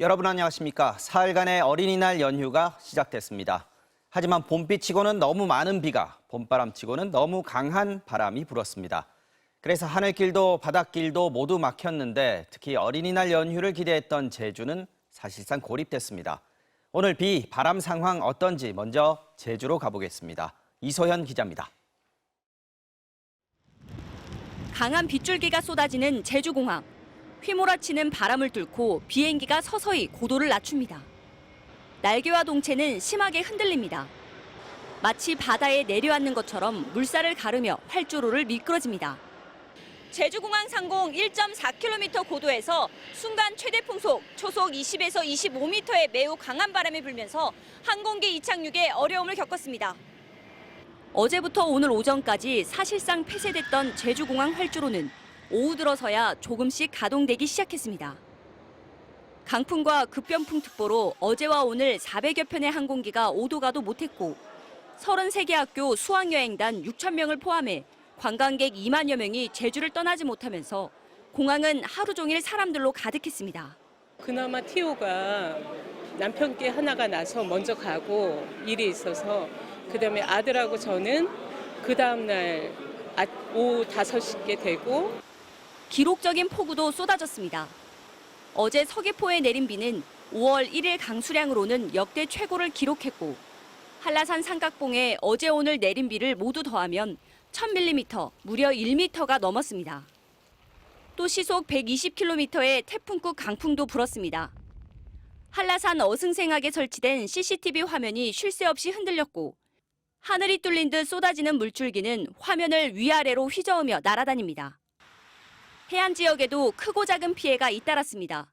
여러분 안녕하십니까? 사흘간의 어린이날 연휴가 시작됐습니다. 하지만 봄비치고는 너무 많은 비가, 봄바람치고는 너무 강한 바람이 불었습니다. 그래서 하늘길도 바닷길도 모두 막혔는데 특히 어린이날 연휴를 기대했던 제주는 사실상 고립됐습니다. 오늘 비, 바람 상황 어떤지 먼저 제주로 가보겠습니다. 이소현 기자입니다. 강한 빗줄기가 쏟아지는 제주공항. 휘몰아치는 바람을 뚫고 비행기가 서서히 고도를 낮춥니다. 날개와 동체는 심하게 흔들립니다. 마치 바다에 내려앉는 것처럼 물살을 가르며 활주로를 미끄러집니다. 제주공항 상공 1.4km 고도에서 순간 최대 풍속 초속 20에서 25m의 매우 강한 바람이 불면서 항공기 이착륙에 어려움을 겪었습니다. 어제부터 오늘 오전까지 사실상 폐쇄됐던 제주공항 활주로는 오후 들어서야 조금씩 가동되기 시작했습니다. 강풍과 급변풍특보로 어제와 오늘 400여 편의 항공기가 오도 가도 못했고 33개 학교 수학여행단 6,000명을 포함해 관광객 2만여 명이 제주를 떠나지 못하면서 공항은 하루 종일 사람들로 가득했습니다. 그나마 티오가 남편께 하나가 나서 먼저 가고 일이 있어서 그다음에 아들하고 저는 그 다음날 오후 5시께 되고 기록적인 폭우도 쏟아졌습니다. 어제 서귀포에 내린 비는 5월 1일 강수량으로는 역대 최고를 기록했고 한라산 삼각봉에 어제 오늘 내린 비를 모두 더하면 1000mm, 무려 1m가 넘었습니다. 또 시속 120km의 태풍급 강풍도 불었습니다. 한라산 어승생학에 설치된 CCTV 화면이 쉴 새 없이 흔들렸고 하늘이 뚫린 듯 쏟아지는 물줄기는 화면을 위아래로 휘저으며 날아다닙니다. 해안 지역에도 크고 작은 피해가 잇따랐습니다.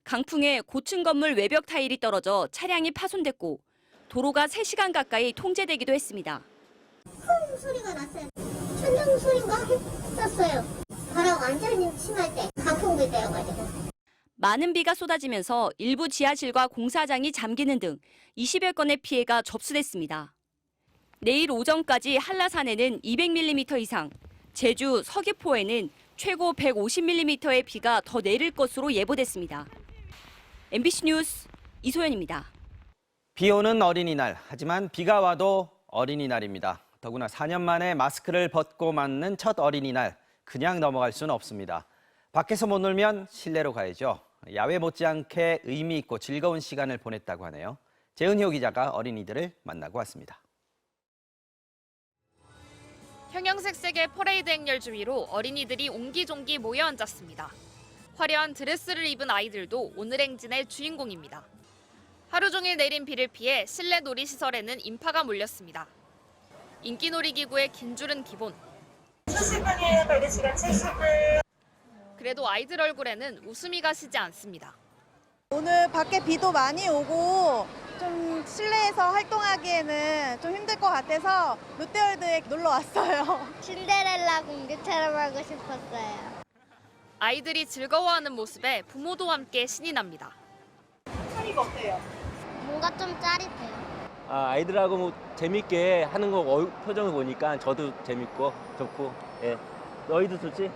강풍에 고층 건물 외벽 타일이 떨어져 차량이 파손됐고 도로가 3시간 가까이 통제되기도 했습니다. 쿵 소리가 났어요. 천둥 소리인가 했었어요. 바람 완전히 심할 때, 강풍 불 때여가지고. 많은 비가 쏟아지면서 일부 지하실과 공사장이 잠기는 등 20여 건의 피해가 접수됐습니다. 내일 오전까지 한라산에는 200mm 이상, 제주, 서귀포에는 최고 150mm의 비가 더 내릴 것으로 예보됐습니다. MBC 뉴스 이소연입니다. 비 오는 어린이날, 하지만 비가 와도 어린이날입니다. 더구나 4년 만에 마스크를 벗고 맞는 첫 어린이날, 그냥 넘어갈 수는 없습니다. 밖에서 못 놀면 실내로 가야죠. 야외 못지않게 의미 있고 즐거운 시간을 보냈다고 하네요. 재은효 기자가 어린이들을 만나고 왔습니다. 형형색색의 퍼레이드 행렬 주위로 어린이들이 옹기종기 모여 앉았습니다. 화려한 드레스를 입은 아이들도 오늘 행진의 주인공입니다. 하루 종일 내린 비를 피해 실내 놀이시설에는 인파가 몰렸습니다. 인기 놀이기구의 긴 줄은 기본. 70분이에요. 발대 시간 70분. 그래도 아이들 얼굴에는 웃음이 가시지 않습니다. 오늘 밖에 비도 많이 오고 좀 실내에서 활동하기에는 좀 힘들 것 같아서 롯데월드에 놀러 왔어요. 신데렐라 공주처럼 하고 싶었어요. 아이들이 즐거워하는 모습에 부모도 함께 신이 납니다. 소리가 어때요? 뭔가 좀 짜릿해요. 아이들하고 뭐 재밌게 하는 거 표정을 보니까 저도 재밌고 좋고, 예. 너희도 좋지?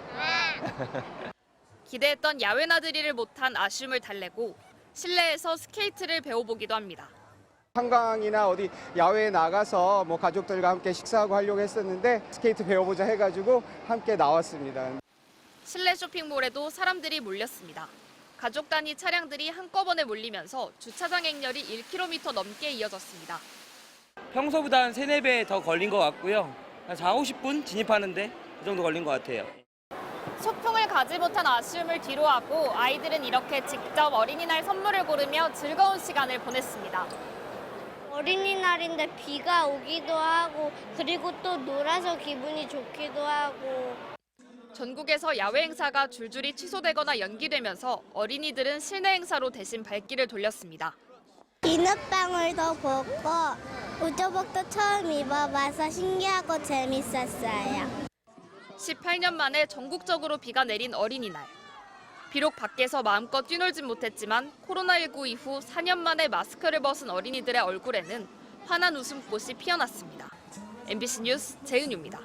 기대했던 야외 나들이를 못한 아쉬움을 달래고 실내에서 스케이트를 배워보기도 합니다. 한강이나 어디 야외에 나가서 뭐 가족들과 함께 식사하고 하려고 했었는데 스케이트 배워보자 해가지고 함께 나왔습니다. 실내 쇼핑몰에도 사람들이 몰렸습니다. 가족 단위 차량들이 한꺼번에 몰리면서 주차장 행렬이 1km 넘게 이어졌습니다. 평소보다 한 3, 4배 더 걸린 것 같고요. 한 4, 50분 진입하는데 그 정도 걸린 것 같아요. 소풍을 가지 못한 아쉬움을 뒤로하고 아이들은 이렇게 직접 어린이날 선물을 고르며 즐거운 시간을 보냈습니다. 어린이날인데 비가 오기도 하고 그리고 또 놀아서 기분이 좋기도 하고. 전국에서 야외 행사가 줄줄이 취소되거나 연기되면서 어린이들은 실내 행사로 대신 발길을 돌렸습니다. 비눗방울도 보고 우주복도 처음 입어봐서 신기하고 재밌었어요. 18년 만에 전국적으로 비가 내린 어린이날. 비록 밖에서 마음껏 뛰놀진 못했지만 코로나19 이후 4년 만에 마스크를 벗은 어린이들의 얼굴에는 환한 웃음꽃이 피어났습니다. MBC 뉴스 재은유입니다.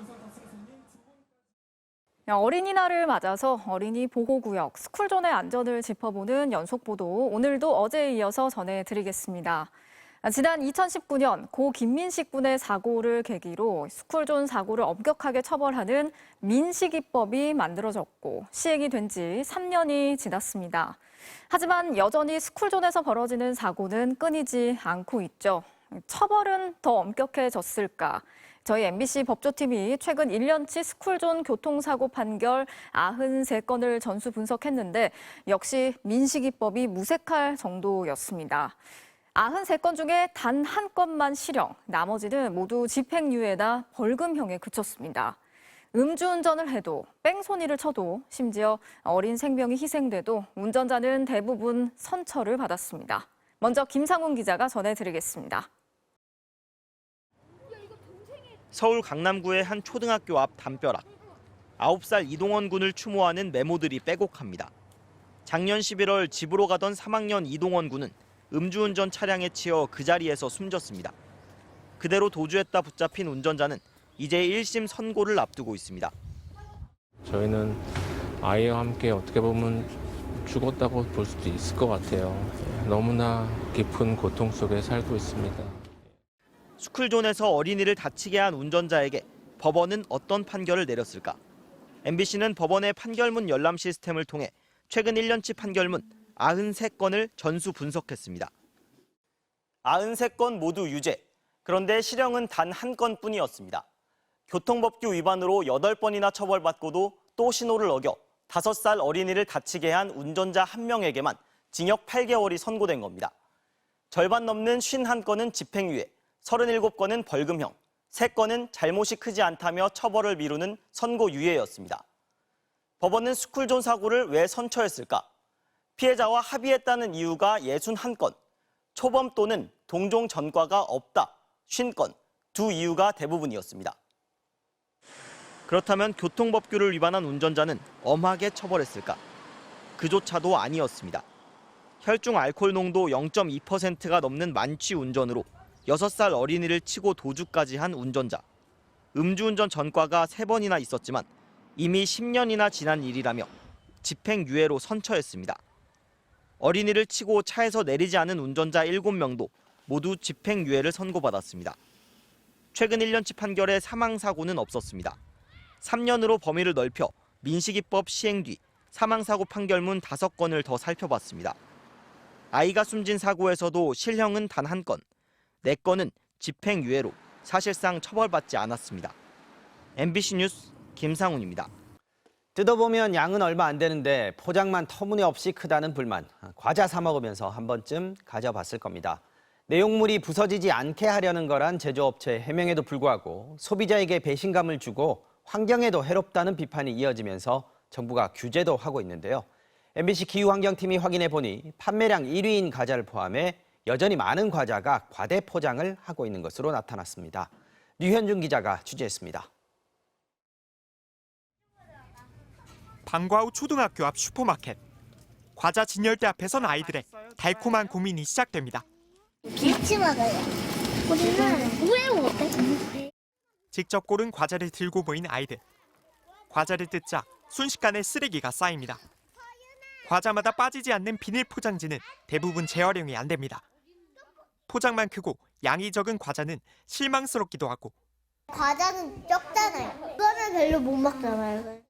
어린이날을 맞아서 어린이 보호구역, 스쿨존의 안전을 짚어보는 연속보도 오늘도 어제에 이어서 전해드리겠습니다. 지난 2019년 고 김민식 군의 사고를 계기로 스쿨존 사고를 엄격하게 처벌하는 민식이법이 만들어졌고 시행이 된 지 3년이 지났습니다. 하지만 여전히 스쿨존에서 벌어지는 사고는 끊이지 않고 있죠. 처벌은 더 엄격해졌을까? 저희 MBC 법조팀이 최근 1년치 스쿨존 교통사고 판결 93건을 전수 분석했는데 역시 민식이법이 무색할 정도였습니다. 93건 중에 단 한 건만 실형, 나머지는 모두 집행유예나 벌금형에 그쳤습니다. 음주운전을 해도, 뺑소니를 쳐도, 심지어 어린 생명이 희생돼도 운전자는 대부분 선처를 받았습니다. 먼저 김상훈 기자가 전해드리겠습니다. 서울 강남구의 한 초등학교 앞 담벼락. 9살 이동원 군을 추모하는 메모들이 빼곡합니다. 작년 11월 집으로 가던 3학년 이동원 군은 음주운전 차량에 치여 그 자리에서 숨졌습니다. 그대로 도주했다 붙잡힌 운전자는 이제 1심 선고를 앞두고 있습니다. 저희는 아이와 함께 어떻게 보면 죽었다고 볼 수도 있을 것 같아요. 너무나 깊은 고통 속에 살고 있습니다. 스쿨존에서 어린이를 다치게 한 운전자에게 법원은 어떤 판결을 내렸을까? MBC는 법원의 판결문 열람 시스템을 통해 최근 1년치 판결문 93건을 전수 분석했습니다. 93건 모두 유죄. 그런데 실형은 단 한 건뿐이었습니다. 교통법규 위반으로 8번이나 처벌받고도 또 신호를 어겨 5살 어린이를 다치게 한 운전자 1명에게만 징역 8개월이 선고된 겁니다. 절반 넘는 51건은 집행유예, 37건은 벌금형, 3건은 잘못이 크지 않다며 처벌을 미루는 선고유예였습니다. 법원은 스쿨존 사고를 왜 선처했을까? 피해자와 합의했다는 이유가 61건, 초범 또는 동종 전과가 없다, 50건, 두 이유가 대부분이었습니다. 그렇다면 교통법규를 위반한 운전자는 엄하게 처벌했을까? 그조차도 아니었습니다. 혈중 알코올 농도 0.2%가 넘는 만취 운전으로 6살 어린이를 치고 도주까지 한 운전자. 음주운전 전과가 3번이나 있었지만 이미 10년이나 지난 일이라며 집행유예로 선처했습니다. 어린이를 치고 차에서 내리지 않은 운전자 7명도 모두 집행유예를 선고받았습니다. 최근 1년치 판결에 사망사고는 없었습니다. 3년으로 범위를 넓혀 민식이법 시행 뒤 사망사고 판결문 5건을 더 살펴봤습니다. 아이가 숨진 사고에서도 실형은 단 1건, 4건은 집행유예로 사실상 처벌받지 않았습니다. MBC 뉴스 김상훈입니다. 뜯어보면 양은 얼마 안 되는데 포장만 터무니없이 크다는 불만. 과자 사 먹으면서 한 번쯤 가져봤을 겁니다. 내용물이 부서지지 않게 하려는 거란 제조업체의 해명에도 불구하고 소비자에게 배신감을 주고 환경에도 해롭다는 비판이 이어지면서 정부가 규제도 하고 있는데요. MBC 기후환경팀이 확인해 보니 판매량 1위인 과자를 포함해 여전히 많은 과자가 과대 포장을 하고 있는 것으로 나타났습니다. 류현준 기자가 취재했습니다. 방과후 초등학교 앞 슈퍼마켓. 과자 진열대 앞에 선 아이들의 달콤한 고민이 시작됩니다. 김치 먹어요. 우리는 왜 못해? 직접 고른 과자를 들고 모인 아이들. 과자를 뜯자 순식간에 쓰레기가 쌓입니다. 과자마다 빠지지 않는 비닐 포장지는 대부분 재활용이 안 됩니다. 포장만 크고 양이 적은 과자는 실망스럽기도 하고 과자는 적잖아요. 이거는 별로 못 먹잖아요.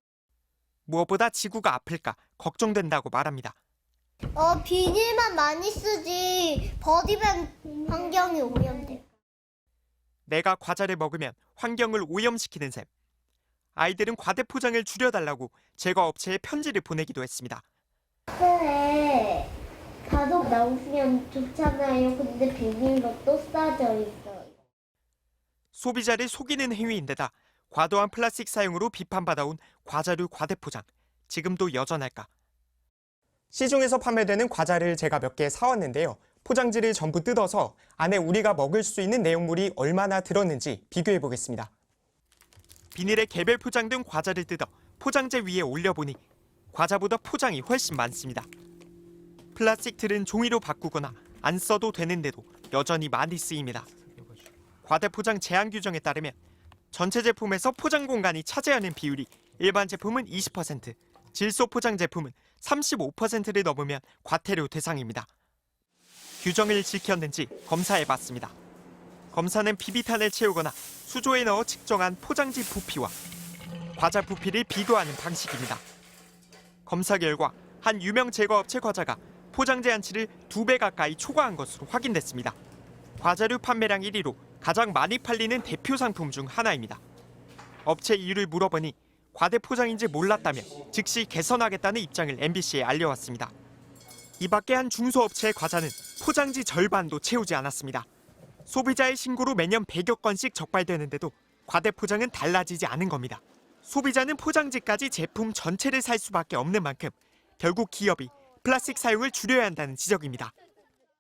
무엇보다 지구가 아플까 걱정된다고 말합니다. 비닐만 많이 쓰지 버리면 환경이 오염돼요. 내가 과자를 먹으면 환경을 오염시키는 셈. 아이들은 과대 포장을 줄여달라고 제과업체에 편지를 보내기도 했습니다. 그래, 가족 나오시면 좋잖아요. 근데 비닐로 또 싸져 있어요. 소비자를 속이는 행위인데다 과도한 플라스틱 사용으로 비판받아온 과자류 과대 포장. 지금도 여전할까? 시중에서 판매되는 과자를 제가 몇 개 사왔는데요. 포장지를 전부 뜯어서 안에 우리가 먹을 수 있는 내용물이 얼마나 들었는지 비교해 보겠습니다. 비닐에 개별 포장된 과자를 뜯어 포장재 위에 올려보니 과자보다 포장이 훨씬 많습니다. 플라스틱 틀은 종이로 바꾸거나 안 써도 되는데도 여전히 많이 쓰입니다. 과대 포장 제한 규정에 따르면 전체 제품에서 포장 공간이 차지하는 비율이 일반 제품은 20%, 질소 포장 제품은 35%를 넘으면 과태료 대상입니다. 규정을 지켰는지 검사해봤습니다. 검사는 비비탄을 채우거나 수조에 넣어 측정한 포장지 부피와 과자 부피를 비교하는 방식입니다. 검사 결과 한 유명 제과업체 과자가 포장재 한치를 2배 가까이 초과한 것으로 확인됐습니다. 과자류 판매량 1위로 가장 많이 팔리는 대표 상품 중 하나입니다. 업체 이유를 물어보니 과대 포장인지 몰랐다며 즉시 개선하겠다는 입장을 MBC에 알려왔습니다. 이 밖에 한 중소업체의 과자는 포장지 절반도 채우지 않았습니다. 소비자의 신고로 매년 100여 건씩 적발되는데도 과대 포장은 달라지지 않은 겁니다. 소비자는 포장지까지 제품 전체를 살 수밖에 없는 만큼 결국 기업이 플라스틱 사용을 줄여야 한다는 지적입니다.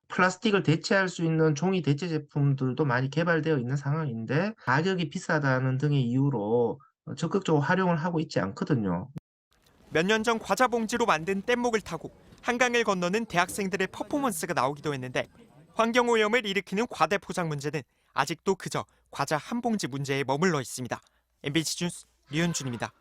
플라스틱을 대체할 수 있는 종이 대체 제품들도 많이 개발되어 있는 상황인데 가격이 비싸다는 등의 이유로 적극적으로 활용을 하고 있지 않거든요. 몇 년 전 과자 봉지로 만든 뗏목을 타고 한강을 건너는 대학생들의 퍼포먼스가 나오기도 했는데 환경오염을 일으키는 과대 포장 문제는 아직도 그저 과자 한 봉지 문제에 머물러 있습니다. MBC 뉴스 류현준입니다.